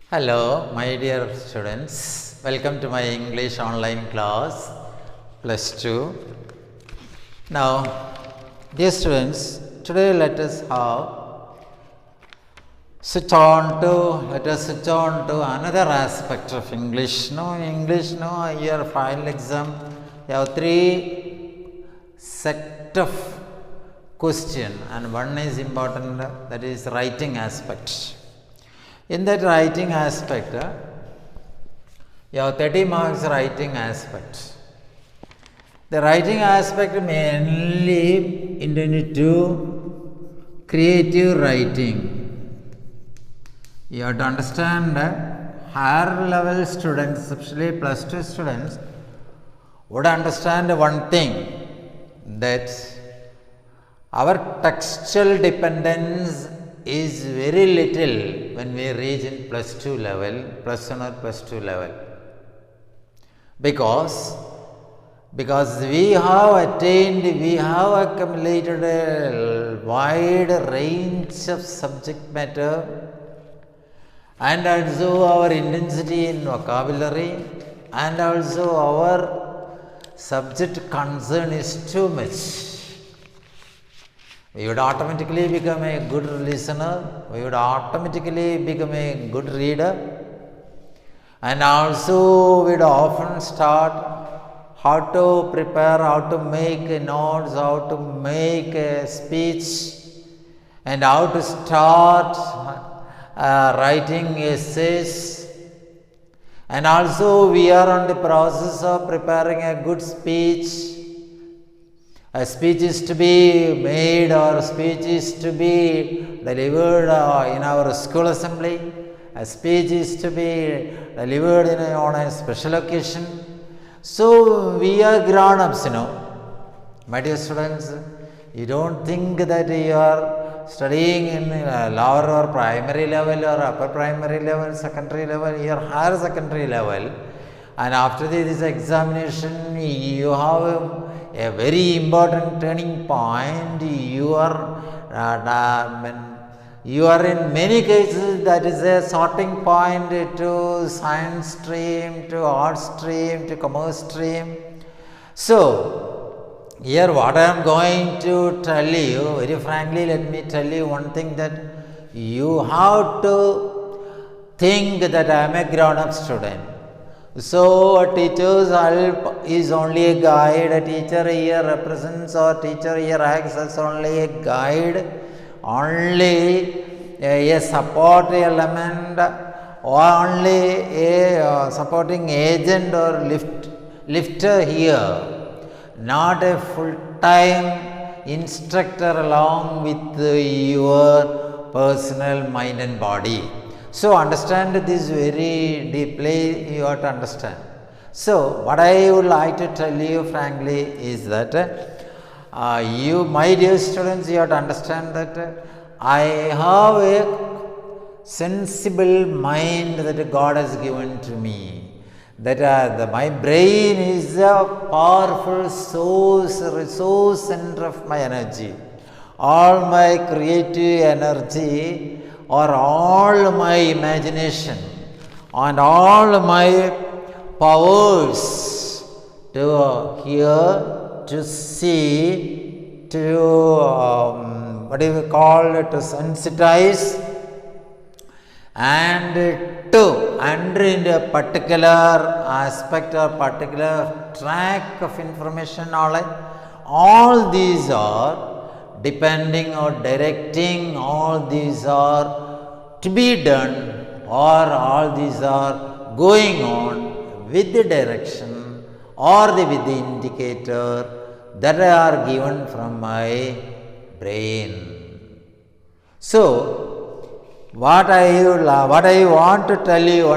Hello, my dear students. Welcome to my English online class, plus 2. Now, dear students, today let us switch on to another aspect of English. Your final exam, you have 3 set of question, and one is important, that is writing aspect. In that writing aspect, you have 30 marks writing aspect. The writing aspect mainly intended to creative writing. You have to understand higher level students, especially plus 2 students, would understand one thing, that our textual dependence is very little when we reach in plus 2 level, plus 1 or plus 2 level, because we have accumulated a wide range of subject matter, and also our intensity in vocabulary, and also our subject concern is too much. We would automatically become a good listener, we would automatically become a good reader, and also we would often start how to prepare, how to make notes, how to make a speech, and how to start writing essays. And also we are on the process of preparing a good speech. A speech is to be made, or speech is to be delivered in our school assembly. A speech is to be delivered on a special occasion. So we are grown-ups, My dear students, you don't think that you are studying in lower or primary level or upper primary level, secondary level, you are higher secondary level. And after this examination, you have a very important turning point. You are in many cases, that is a sorting point to science stream, to art stream, to commerce stream. So, here what I am going to tell you, very frankly, let me tell you one thing, that you have to think that I am a grown-up student. So, a teacher's help is only a guide. A teacher here represents, or teacher here acts as only a guide, only a support element, or only a supporting agent or lifter here, not a full-time instructor along with your personal mind and body. So, understand this very deeply, you have to understand. So, what I would like to tell you frankly is that you, my dear students, you have to understand that I have a sensible mind that God has given to me. That my brain is a powerful resource center of my energy. All my creative energy, or all my imagination, and all my powers to hear, to see, to to sensitize, and to enter into a particular aspect or particular track of information knowledge. All these are depending or directing, all these are to be done, or all these are going on with the direction or with the indicator that are given from my brain. So, what I want to tell you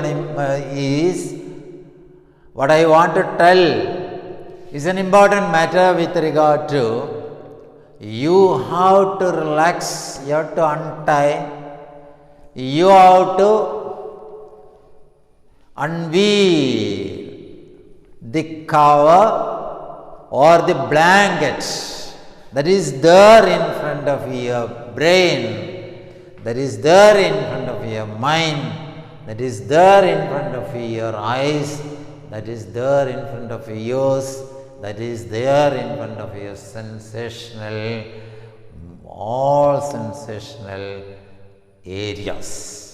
is an important matter with regard to, you have to relax, you have to untie, you have to unveil the cover or the blanket that is there in front of your brain, that is there in front of your mind, that is there in front of your eyes, that is there in front of your ears, that is there in front of your sensational, all sensational areas.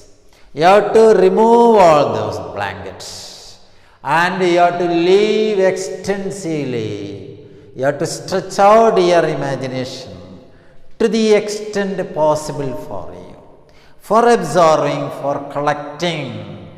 You have to remove all those blankets and you have to live extensively. You have to stretch out your imagination to the extent possible for you, for absorbing, for collecting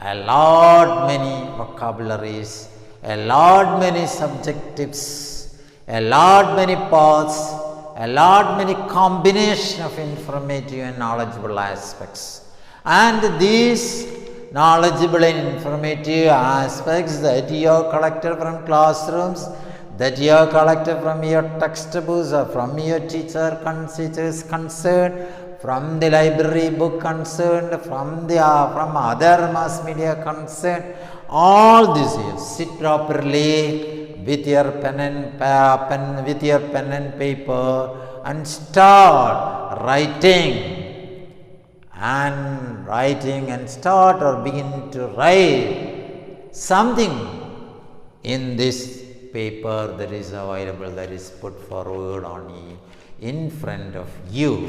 a lot many vocabularies, a lot many subjectives, a lot many paths, a lot many combination of informative and knowledgeable aspects. And these knowledgeable and informative aspects that you have collected from classrooms, that you have collected from your textbooks or from your teachers concerned, from the library book concerned, from other mass media concerned, all this you sit properly with your pen and paper and start writing and start or begin to write something in this paper that is available, that is put forward in front of you.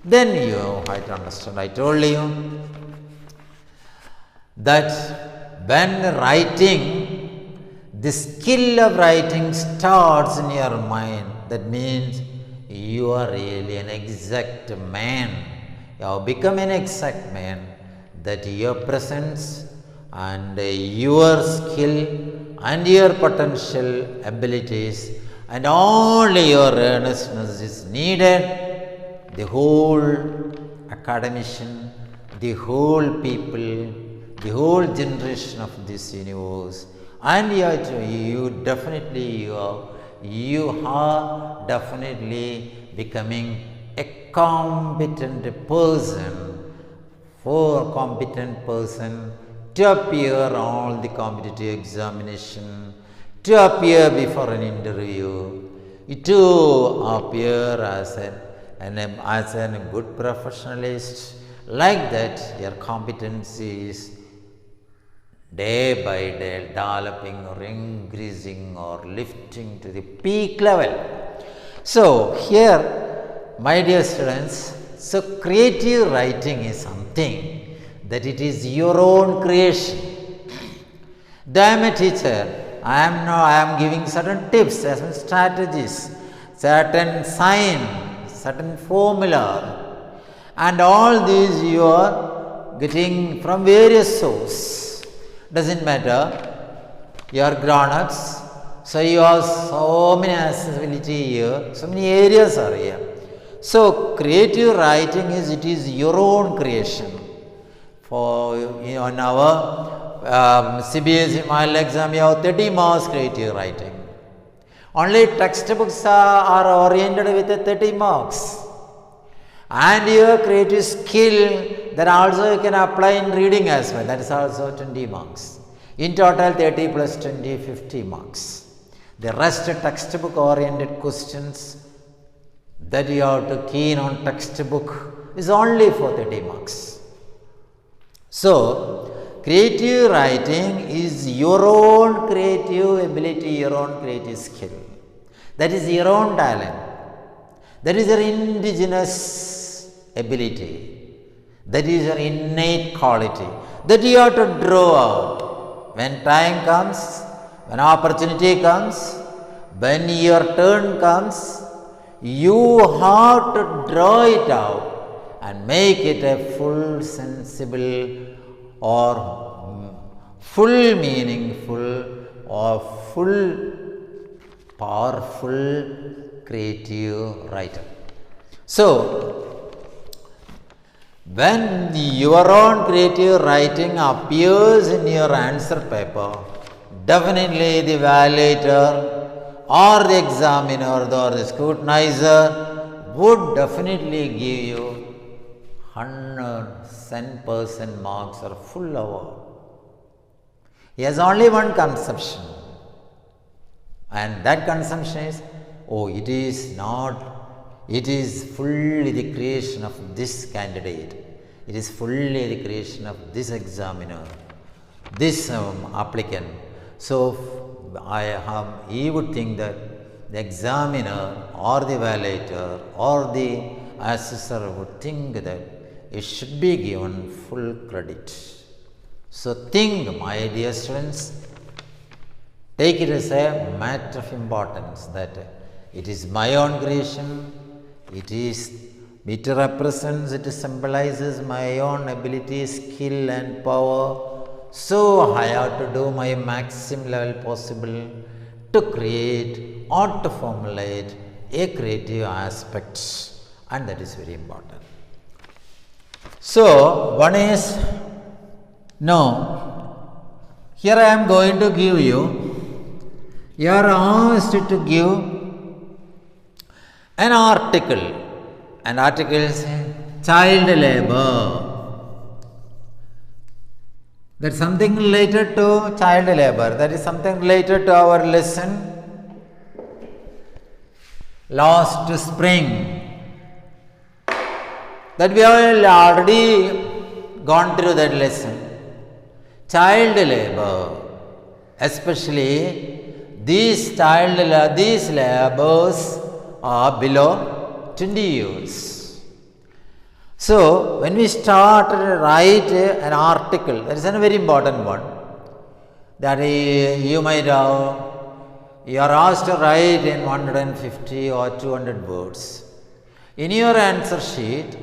Then you have to understand, I told you that when writing, the skill of writing starts in your mind. That means you are really an exact man. You have become an exact man, that your presence and your skill and your potential abilities and only your earnestness is needed. The whole academician, the whole people, the whole generation of this universe, and you are definitely becoming a competent person, to appear on the competitive examination, to appear before an interview, to appear as a good professionalist. Like that, your competence is day by day developing or increasing or lifting to the peak level. So here, my dear students, so creative writing is something that it is your own creation. Though I am a teacher, I am giving certain tips, certain strategies, certain signs, certain formula, and all these you are getting from various sources. Doesn't matter, you are grown-ups, so you have so many accessibility here, so many areas are here. So creative writing is your own creation. For in our CBSE model exam, you have 30 marks creative writing. Only textbooks are oriented with 30 marks. And your creative skill that also you can apply in reading as well, that is also 20 marks. In total 30 plus 20, 50 marks. The rest textbook oriented questions that you have to key in on textbook is only for 30 marks. So, creative writing is your own creative ability, your own creative skill. That is your own talent. That is your indigenous ability. That is your innate quality that you have to draw out. When time comes, when opportunity comes, when your turn comes, you have to draw it out and make it a full, sensible or full meaningful or full powerful creative writer. So, when your own creative writing appears in your answer paper, definitely the evaluator or the examiner or the scrutinizer would definitely give you 110% marks or full award. He has only one conception, and that conception is, oh, it is fully the creation of this candidate. It is fully the creation of this examiner, this applicant. So he would think that the examiner or the validator or the assessor would think that it should be given full credit. So think, my dear students, take it as a matter of importance that it is my own creation, it represents, it symbolizes my own ability, skill and power. So I have to do my maximum level possible to create or to formulate a creative aspect, and that is very important. So one is, now here I am going to give you are asked to give an article. An article is child labor. That is something related to child labor. That is something related to our lesson last spring. That we have already gone through that lesson. Child labor, especially these labors are below 20 years. So when we start to write an article, that is a very important one, that you are asked to write in 150 or 200 words. In your answer sheet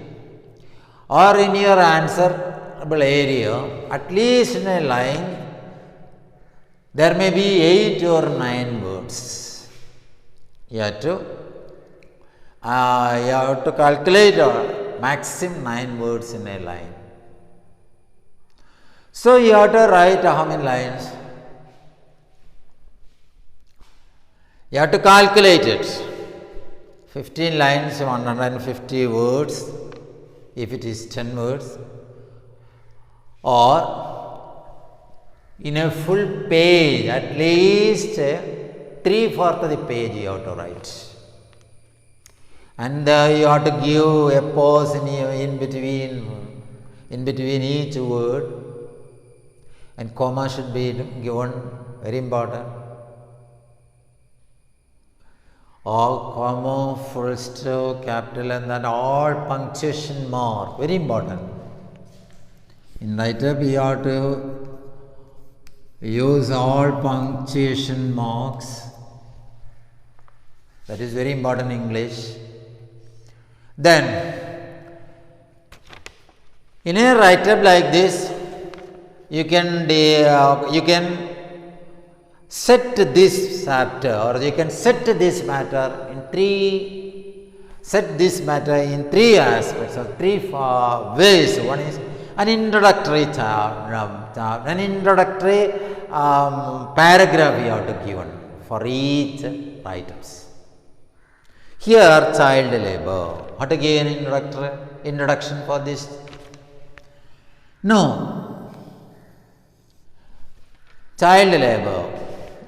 or in your answerable area, at least in a line, there may be 8 or 9 words. You have to calculate maximum 9 words in a line. So you have to write how many lines? You have to calculate it. 15 lines, 150 words, if it is 10 words, or in a full page, at least 3/4 of the page you have to write. And you have to give a pause in between each word, and comma should be given, very important. All comma, full stop, capital, and then all punctuation mark, very important. In write-up you have to use all punctuation marks. That is very important in English. Then, in a write-up like this, you can set this chapter, or you can set this matter in three aspects or three ways. One is an introductory paragraph you have to give for each write-ups. Here, child labor. How to give an introduction for this? No. Child labor.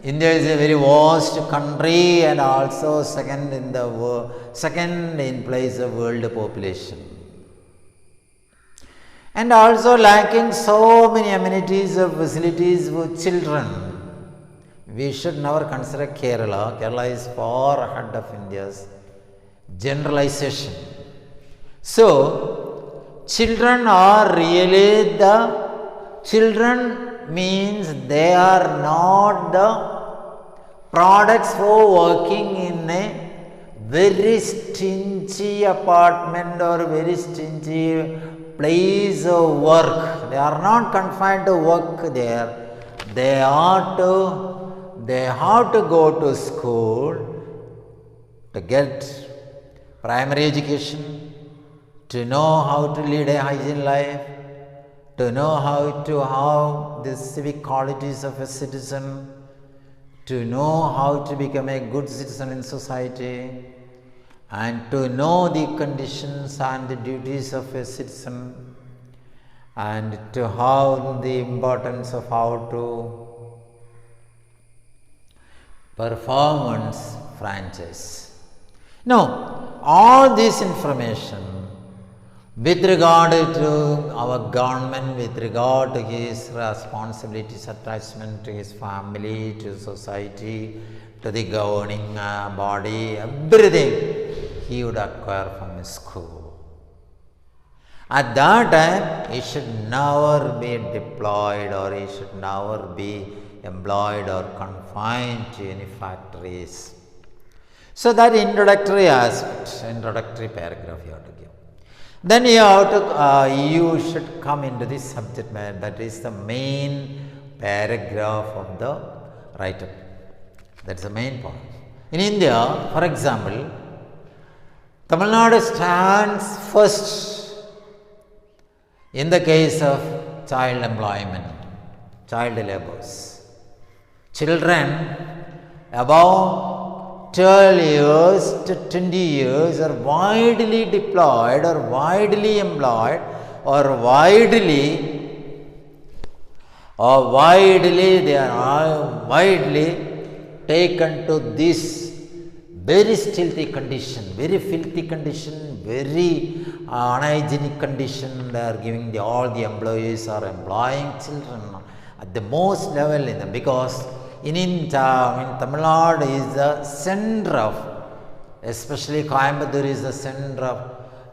India is a very vast country and also second in place of world population. And also lacking so many amenities or facilities for children. We should never consider Kerala. Kerala is far ahead of India's generalization. So, children are really children means they are not the products for working in a very stingy apartment or very stingy place of work. They are not confined to work there. They have to go to school to get primary education, to know how to lead a hygiene life, to know how to have the civic qualities of a citizen, to know how to become a good citizen in society, and to know the conditions and the duties of a citizen, and to have the importance of how to performance franchise. Now, all this information with regard to our government, with regard to his responsibilities, attachment to his family, to society, to the governing body, everything he would acquire from his school. At that time, he should never be deployed, or he should never be employed or confined to any factories. So that introductory aspect, introductory paragraph you have to give. Then you have to, you should come into the subject matter, that is the main paragraph of the write-up. That's the main point. In India, for example, Tamil Nadu stands first in the case of child employment, child labors. Children above 12 years to 20 years are widely deployed or widely employed or widely they are widely taken to this very filthy condition, very unhygienic condition. They are giving all the employees are employing children at the most level in them, because in Tamil Nadu is the center of, especially Coimbatore is the center of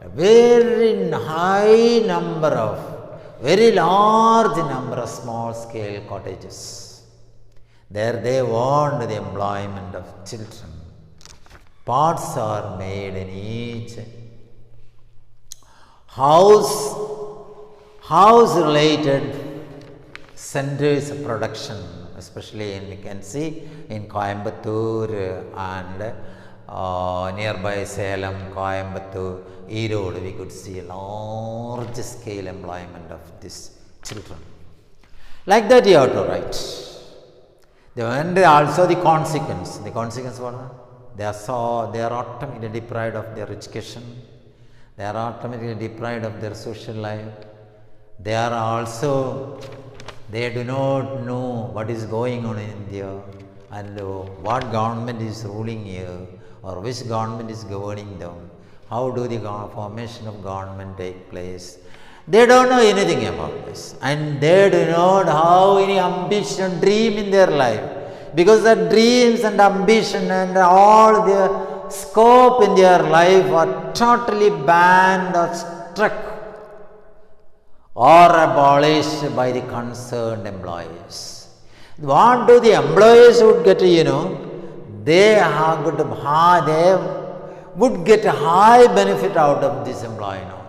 a very high number of, very large number of small scale cottages. There they want the employment of children. Pots are made in each house related centers of production, especially we can see in Coimbatore and nearby Salem, Coimbatore, Erode, we could see a large scale employment of these children. Like that you have to write. And also the consequence. The consequence what? They are automatically deprived of their education. They are automatically deprived of their social life. They are also, they do not know what is going on in India and what government is ruling here, or which government is governing them. How do the formation of government take place? They don't know anything about this, and they do not have any ambition, dream in their life. Because the dreams and ambition and all their scope in their life are totally banned or struck or abolished by the concerned employees. What do the employees would get? They would get a high benefit out of this employee now.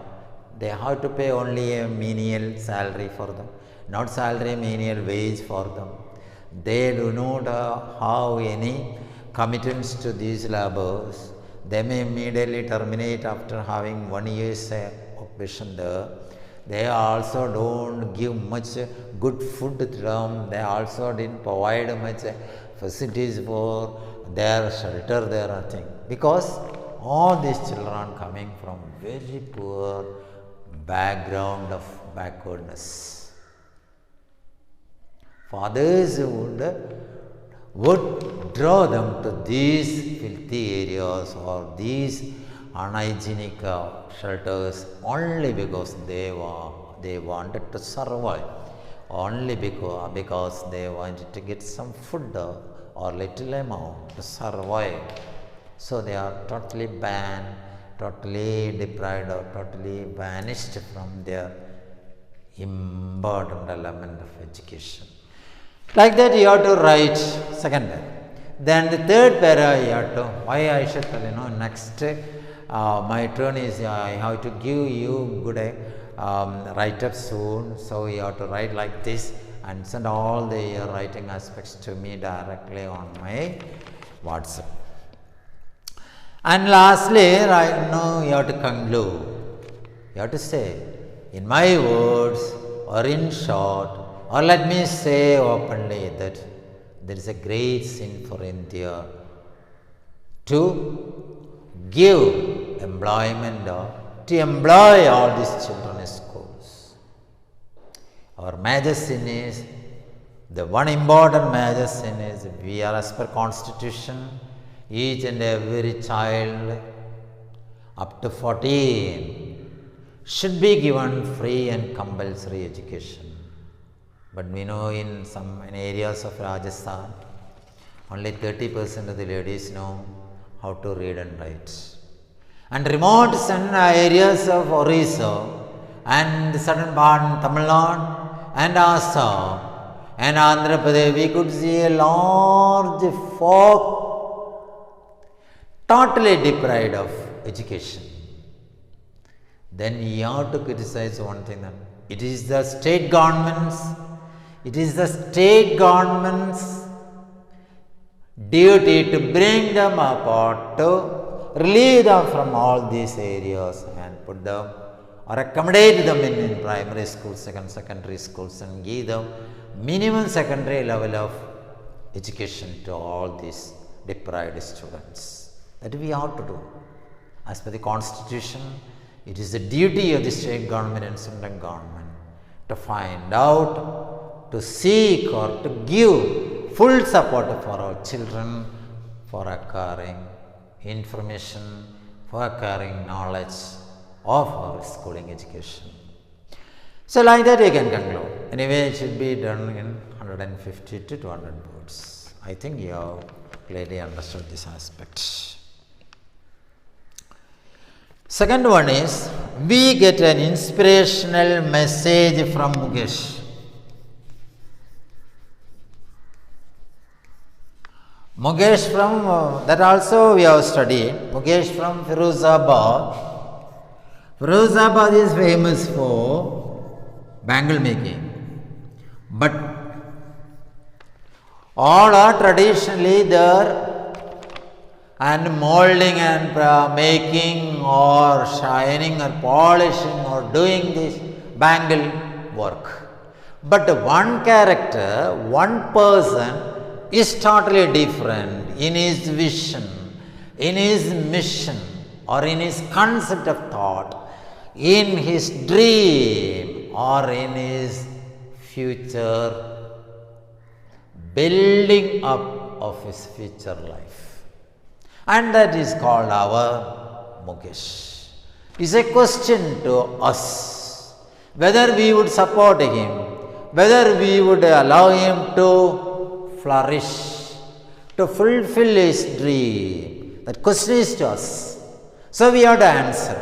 They have to pay only a menial salary for them, not salary, menial wage for them. They do not have any commitments to these labors. They may immediately terminate after having 1 year's occupation there. They also don't give much good food to them. They also didn't provide much facilities for their shelter, their nothing. Because all these children are coming from very poor background of backwardness. Fathers would draw them to these filthy areas or these unhygienic shelters only because they wanted to survive, only because they wanted to get some food or little amount to survive. So they are totally banned, totally deprived, or totally banished from their important element of education. Like that you have to write second para. Then the third para you have to, why I should tell next my turn is I have to give you good write up soon. So you have to write like this and send all the writing aspects to me directly on my WhatsApp. And lastly, right now you have to conclude. You have to say, in my words or in short, or let me say openly that there is a great sin for India to give employment or to employ all these children in schools. Our major sin is, the one important major sin is, we are as per constitution, each and every child up to 14 should be given free and compulsory education. But we know in some areas of Rajasthan, only 30% of the ladies know how to read and write. And remote areas of Orissa and southern part in Tamil Nadu and Assam and Andhra Pradesh, we could see a large folk totally deprived of education. Then we have to criticize one thing, that it is the state government's duty to bring them apart, to relieve them from all these areas and put them or accommodate them in primary schools, secondary schools, and give them minimum secondary level of education to all these deprived students. That we have to do. As per the constitution, it is the duty of the state government and central government to find out, to seek or to give full support for our children for acquiring information, for acquiring knowledge of our schooling education. So like that we can conclude. Anyway, it should be done in 150 to 200 words. I think you have clearly understood this aspect. Second one is, we get an inspirational message from Mukesh. Mukesh from, that also we have studied, Mukesh from Firozabad. Firozabad is famous for bangle making, but all are traditionally there and molding and making or shining or polishing or doing this bangle work. But one character, one person is totally different in his vision, in his mission, or in his concept of thought, in his dream, or in his future building up of his future life. And that is called our Mukesh. It's a question to us whether we would support him, whether we would allow him to flourish, to fulfill his dream. That question is to us. So we have to answer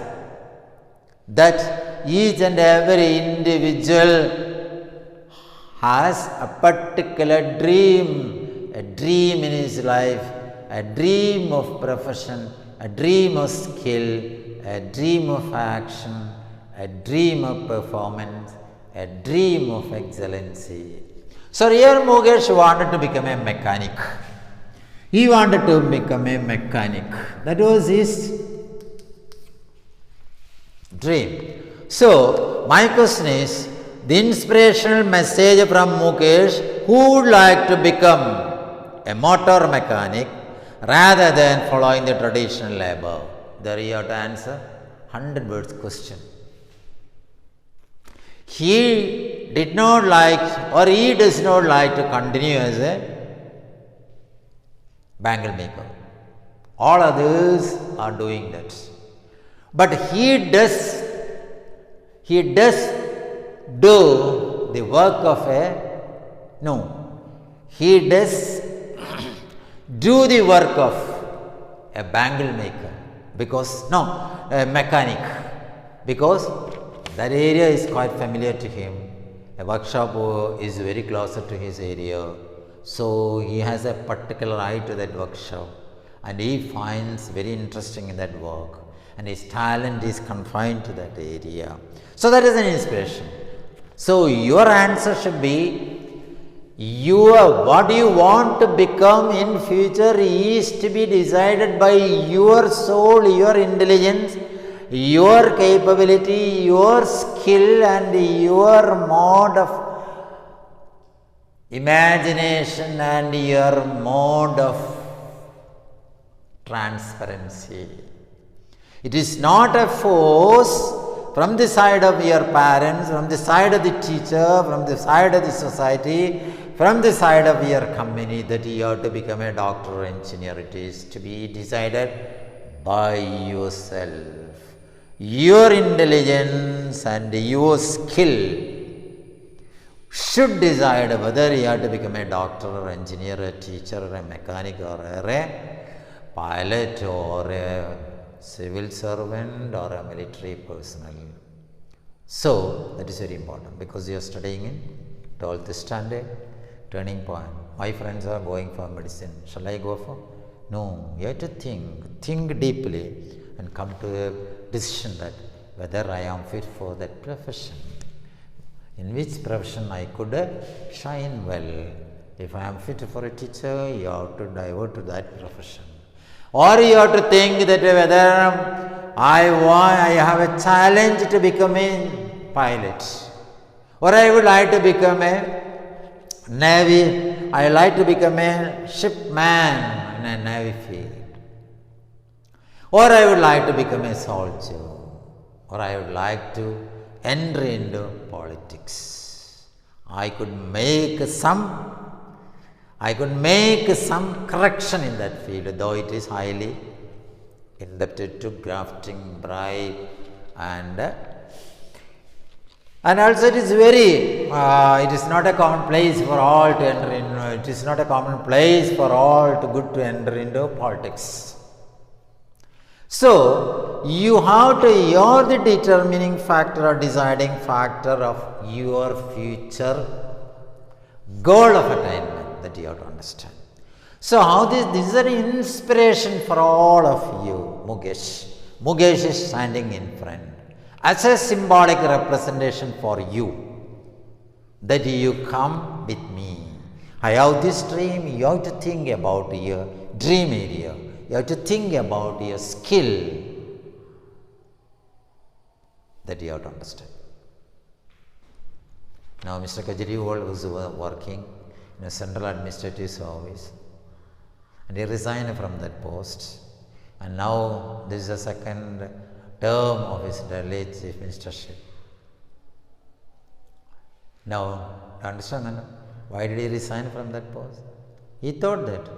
that each and every individual has a particular dream, a dream in his life, a dream of profession, a dream of skill, a dream of action, a dream of performance, a dream of excellency. So here Mukesh wanted to become a mechanic. He wanted to become a mechanic. That was his dream. So my question is, the inspirational message from Mukesh, who would like to become a motor mechanic rather than following the traditional labor? There you have to answer 100 words question. He did not like, or he does not like to continue as a bangle maker. All others are doing that. But he does do the work of he does do the work of a bangle maker, because a mechanic, because that area is quite familiar to him. A workshop is very closer to his area, so he has a particular eye to that workshop and he finds very interesting in that work, and his talent is confined to that area. So that is an inspiration. So your answer should be, what you want to become in future is to be decided by your soul, your intelligence, your capability, your skill, and your mode of imagination and your mode of transparency. It is not a force from the side of your parents, from the side of the teacher, from the side of the society, from the side of your company that you have to become a doctor or engineer. It is to be decided by yourself. Your intelligence intelligence and your skill should decide whether you have to become a doctor or engineer, a teacher or a mechanic or a pilot or a civil servant or a military personnel. So that is very important because you are studying in 12th standard, turning point. My friends are going for medicine. Shall I go for? No, you have to think deeply and come to a decision that whether I am fit for that profession. In which profession I could shine well. If I am fit for a teacher, you have to divert to that profession. Or you have to think that whether I have a challenge to become a pilot. Or I would like to become a navy. I like to become a shipman in a navy field. Or I would like to become a soldier. Or I would like to enter into politics. I could make some correction in that field, though it is highly indebted to grafting, bribe, and also it is it is not a common place for all to enter in. It is not a common place for all to enter into politics. So, you have to, you're the determining factor or deciding factor of your future goal of attainment that you have to understand. So, how this is an inspiration for all of you, Mukesh. Mukesh is standing in front as a symbolic representation for you that you come with me. I have this dream, you have to think about your dream area. You have to think about your skill that you have to understand. Now, Mr. Kejriwal was working in a central administrative service and he resigned from that post. And now, this is the second term of his Delhi chief ministership. Now, understand why did he resign from that post? He thought that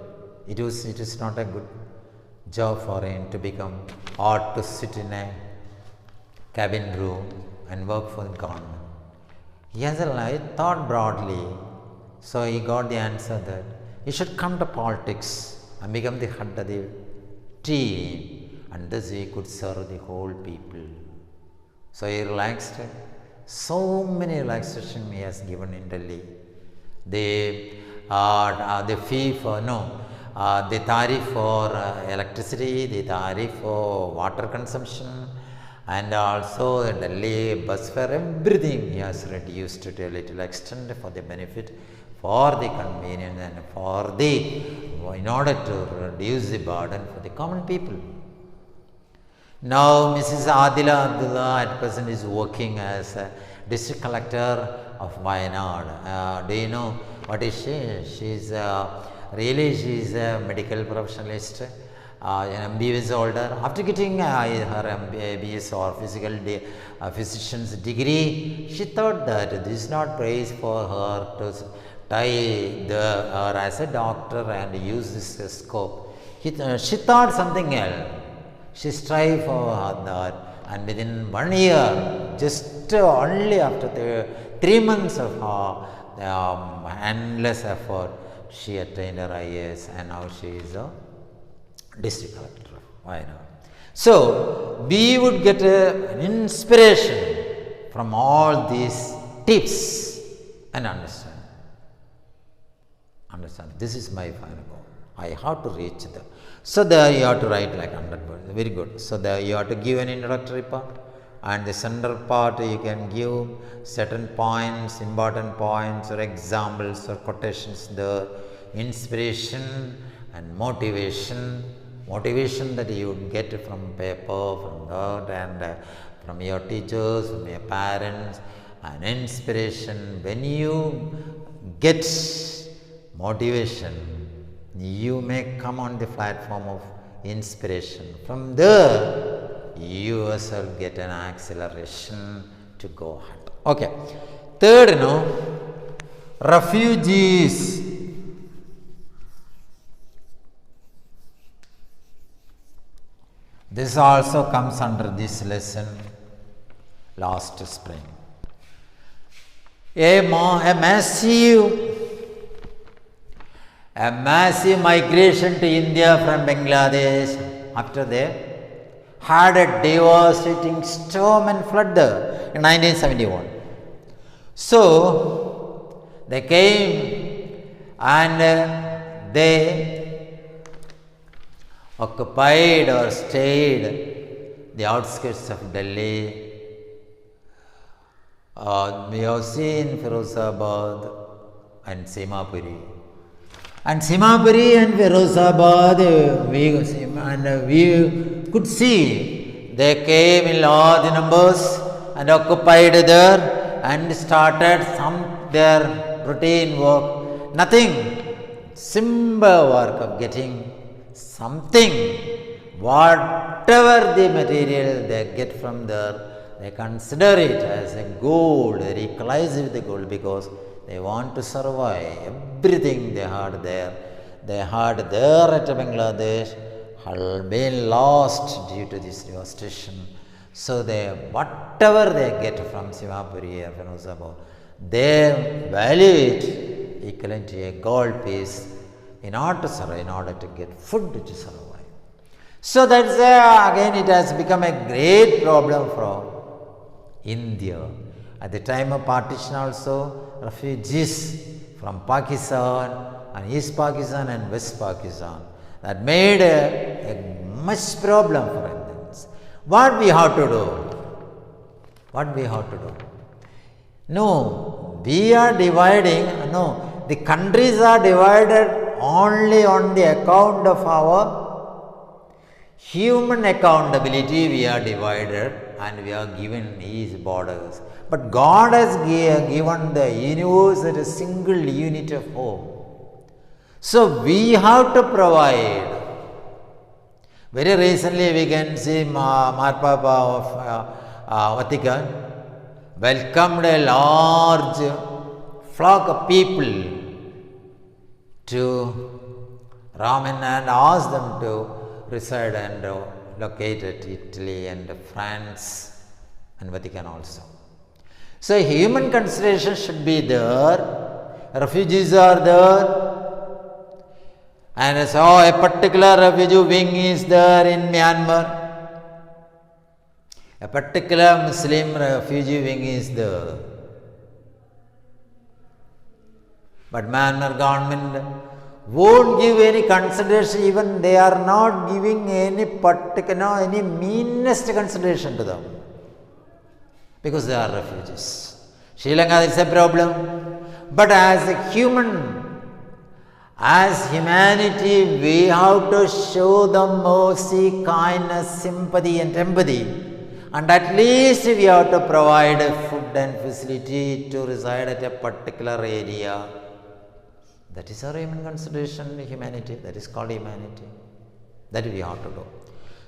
it is not a good job for him to become or to sit in a cabin room and work for the government. He has thought broadly, so he got the answer that he should come to politics and become the head of the team, and thus he could serve the whole people. So he relaxed. So many relaxation he has given in Delhi. The fee for the tariff for electricity, the tariff for water consumption, and also the Delhi bus fare, everything he has reduced to a little extent for the benefit, for the convenience, and in order to reduce the burden for the common people. Now, Mrs. Adila Abdullah at present is working as a district collector of Wayanad. Do you know what is she? She is a medical professionalist, an MBBS holder. After getting her MBBS or physician's degree, she thought that this is not praise for her to tie her as a doctor and use this scope. She thought something else. She strived for that, and within 1 year, just only after 3 months of her endless effort, she attained her IAS, and now she is a district collector. Why not? So, we would get an inspiration from all these tips and understand. This is my final goal. I have to reach there. So, there you have to write like 100 words. Very good. So, there you have to give an introductory part, and the central part you can give certain points, important points or examples or quotations, the inspiration and motivation that you would get from paper, from that, and from your teachers, from your parents, and inspiration. When you get motivation, you may come on the platform of inspiration. From there, you yourself get an acceleration to go ahead. Okay. Third, refugees. This also comes under this lesson. last spring. A massive migration to India from Bangladesh after they had a devastating storm and flood there in 1971. So they came and they occupied or stayed the outskirts of Delhi. We have seen Firozabad and Simapuri. And Simapuri and Firozabad, we could see they came in large numbers and occupied there and started their routine work. Nothing, simple work of getting something, whatever the material they get from there, they consider it as a gold, they equalize with the gold because they want to survive. Everything they had there at Bangladesh had been lost due to this devastation. So whatever they get from Simapuri or Firozabad, they value it equivalent to a gold piece in order to survive, in order to get food to survive. So that's again it has become a great problem for India. At the time of partition also, refugees from Pakistan and East Pakistan and West Pakistan, that made a much problem for Indians. What we have to do? What we have to do? No, we are dividing, no, the countries are divided only on the account of our human accountability. We are divided and we are given these borders. But God has given the universe as a single unit of hope. So we have to provide. Very recently we can see Marpapa of Vatican welcomed a large flock of people to Raman and asked them to reside and locate at Italy and France and Vatican also. So human consideration should be there, refugees are there, and so a particular refugee wing is there in Myanmar, a particular Muslim refugee wing is there. But Myanmar government won't give any consideration, even they are not giving any particular, any meanest consideration to them, because they are refugees. Sri Lanka is a problem, but as a human, as humanity, we have to show them mercy, kindness, sympathy and empathy, and at least we have to provide food and facility to reside at a particular area. That is our human consideration, humanity, that is called humanity. That we have to do.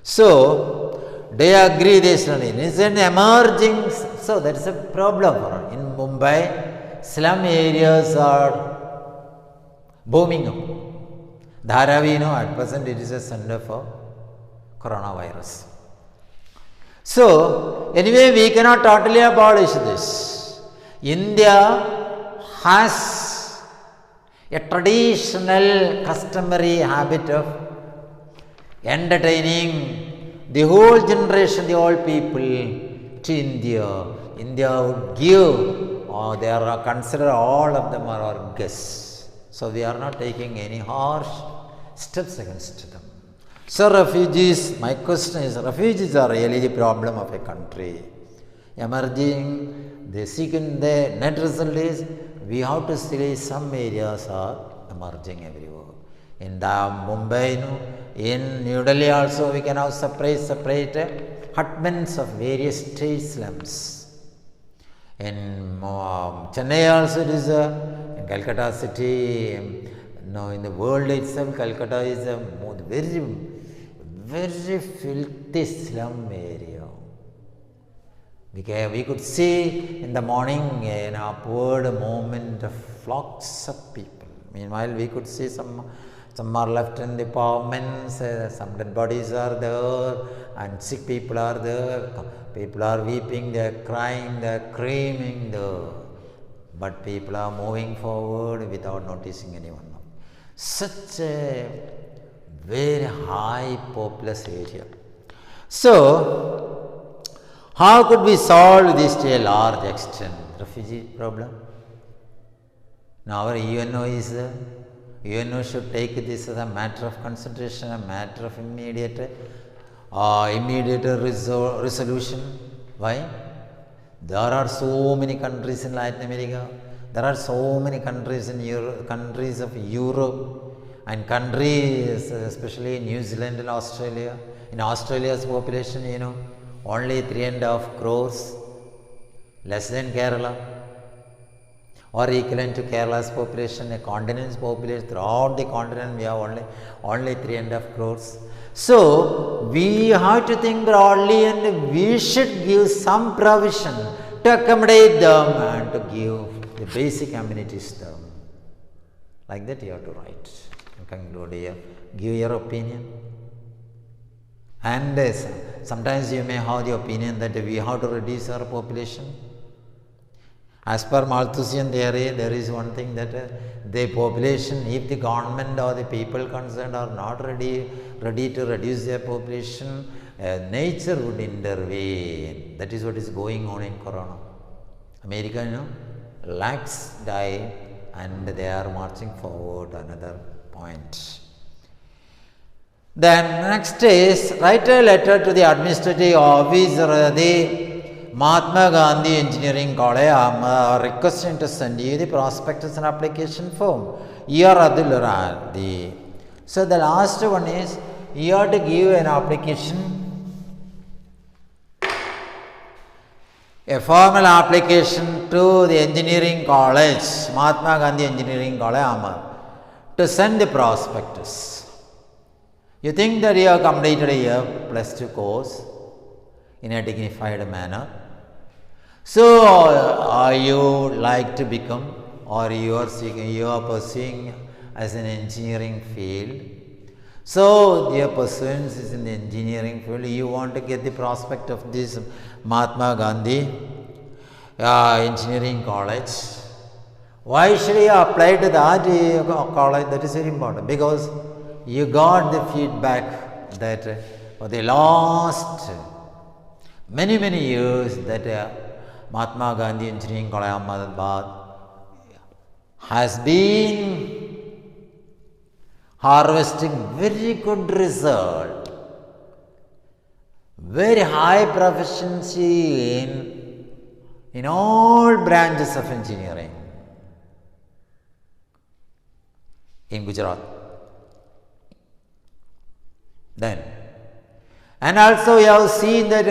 So, they agree this is an emerging, so that is a problem for us. In Mumbai, slum areas are booming up. Dharavi, at present it is a center for coronavirus. So, anyway, we cannot totally abolish this. India has a traditional, customary habit of entertaining the whole generation, the whole people to India. India would give, or they are considered all of them are our guests. So we are not taking any harsh steps against them. So refugees, my question is, refugees are really the problem of a country. Emerging, the second, the net result is, we have to see some areas are emerging everywhere. In Mumbai, in New Delhi also we can have separate hutments of various state slums. In Chennai also it is in Calcutta city, in the world itself, Calcutta is a very filthy slum area. We could see in the morning an upward movement of flocks of people. Meanwhile, we could see some Some are left in the pavements, some dead bodies are there, and sick people are there. People are weeping, they are crying, they are screaming there. But people are moving forward without noticing anyone. Such a very high populous area. So, how could we solve this to a large extent? Refugee problem? Now our UNO is there. UNO should take this as a matter of concentration, a matter of immediate resolution. Why? There are so many countries in Latin America. There are so many countries in countries of Europe and countries, especially New Zealand and Australia. In Australia's population, only 3.5 crores, less than Kerala, or equivalent to Kerala's population, a continent's population. Throughout the continent, we have only 3.5 crores. So, we have to think broadly, and we should give some provision to accommodate them and to give the basic amenities to them. Like that you have to write and conclude here. Give your opinion. And sometimes you may have the opinion that we have to reduce our population. As per Malthusian theory, there is one thing that the population, if the government or the people concerned are not ready to reduce their population, nature would intervene. That is what is going on in Corona. America, lakhs die and they are marching forward. Another point. Then next is write a letter to the administrative officer of the Mahatma Gandhi Engineering College. I am requesting to send you the prospectus and application form. So the last one is you have to give an application, a formal application to the engineering college, Mahatma Gandhi Engineering College, Amar, to send the prospectus. You think that you have completed a year +2 course in a dignified manner. So, are you like to become, or you are pursuing as an engineering field? So, your pursuance is in the engineering field. You want to get the prospect of this Mahatma Gandhi Engineering College. Why should you apply to that college? That is very important, because you got the feedback that for the last many years that Mahatma Gandhi Engineering College Ahmedabad has been harvesting very good result, very high proficiency in all branches of engineering in Gujarat. Then, and also you have seen that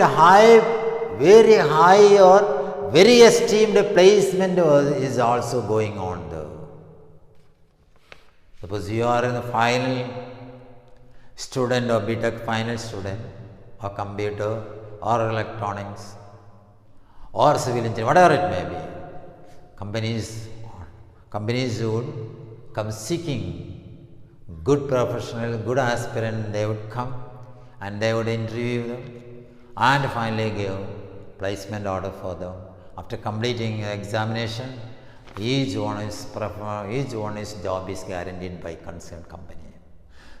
very high or very esteemed placement is also going on there. Suppose you are in the final student or BTech final student, or computer or electronics or civil engineering, whatever it may be, companies would come seeking good professional, good aspirant. They would come and they would interview them and finally give placement order for them. After completing examination, each one's job is guaranteed by concerned company.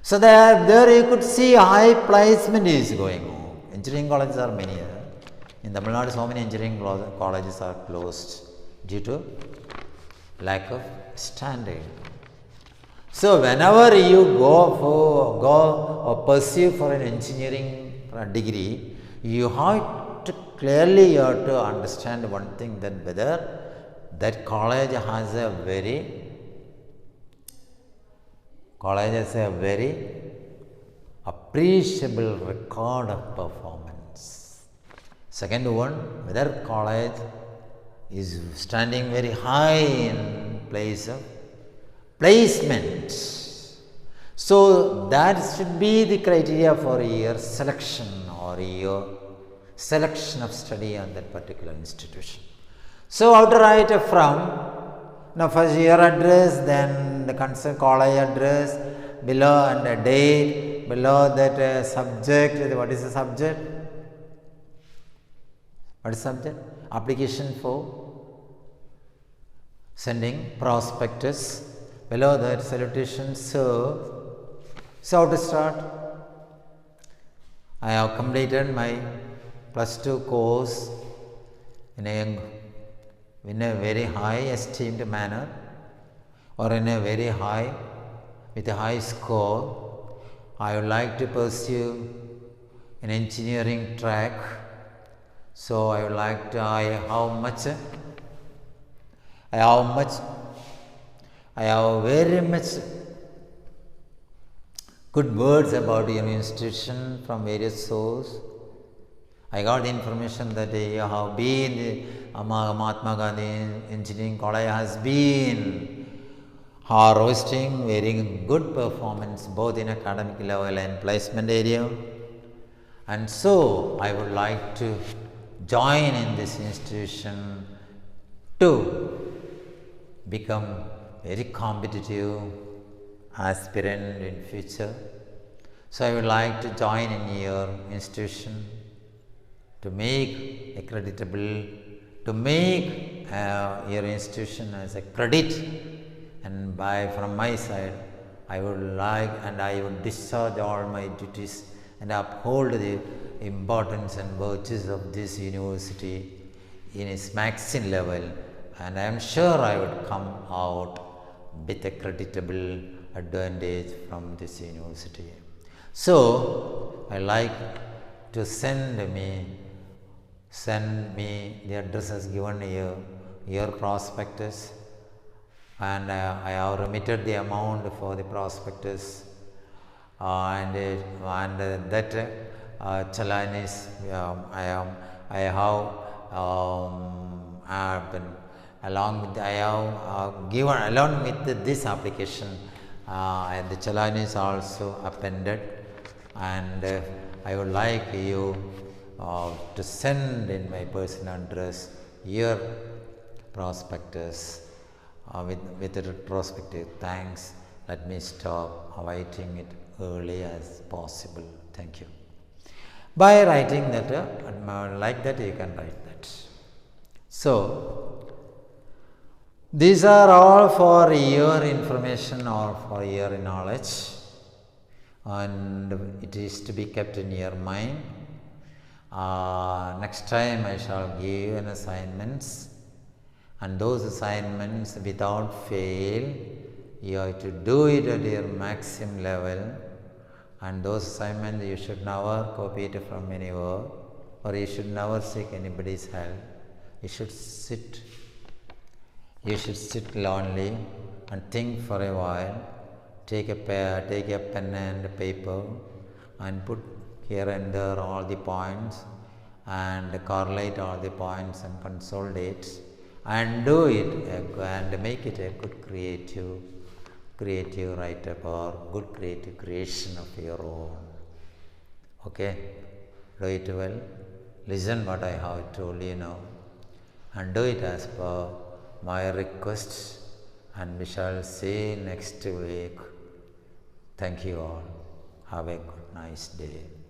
So there you could see high placement is going on. Engineering colleges are many. In Tamil Nadu, so many engineering colleges are closed due to lack of standard. So whenever you go or pursue for an engineering degree, you have to clearly understand one thing, that whether that college has a very appreciable record of performance. Second one, whether college is standing very high in place of placement. So that should be the criteria for your selection or your selection of study on that particular institution. So how to write from, now first your address, then the concerned college address, below and a date, below that subject. What is the subject? What is subject? Application for sending prospectus. Below that, salutation, sir. So how to start? I have completed my +2 course in a very high esteemed manner, or in a very high, with a high score. I would like to pursue an engineering track. So I would like to, I have very much good words about your institution from various sources. I got the information that you have been, Mahatma Gandhi Engineering College has been harvesting very good performance both in academic level and placement area. And so I would like to join in this institution to become very competitive aspirant in future. So I would like to join in your institution to make accreditable, to make your institution as a credit, and from my side I would like, and I would discharge all my duties and uphold the importance and virtues of this university in its maximum level, and I am sure I would come out with a creditable advantage from this university. So I like to send me the addresses given here, your prospectus, and I have remitted the amount for the prospectus, and that challan is I have been along with given along with this application, and the challan is also appended, and I would like you to send in my personal address your prospectus with the retrospective thanks. Let me stop awaiting it early as possible. Thank you. By writing that, like that, you can write that. So these are all for your information or for your knowledge, and it is to be kept in your mind. Next time I shall give you an assignments, and those assignments without fail you have to do it at your maximum level, and those assignments you should never copy it from anywhere, or you should never seek anybody's help. You should sit lonely and think for a while. Take a pen and paper and put here and there all the points, and correlate all the points and consolidate, and do it and make it a good creative write-up or good creative creation of your own. Okay, do it well. Listen what I have told you now, and do it as per my request, and we shall see next week. Thank you all. Have a good nice day.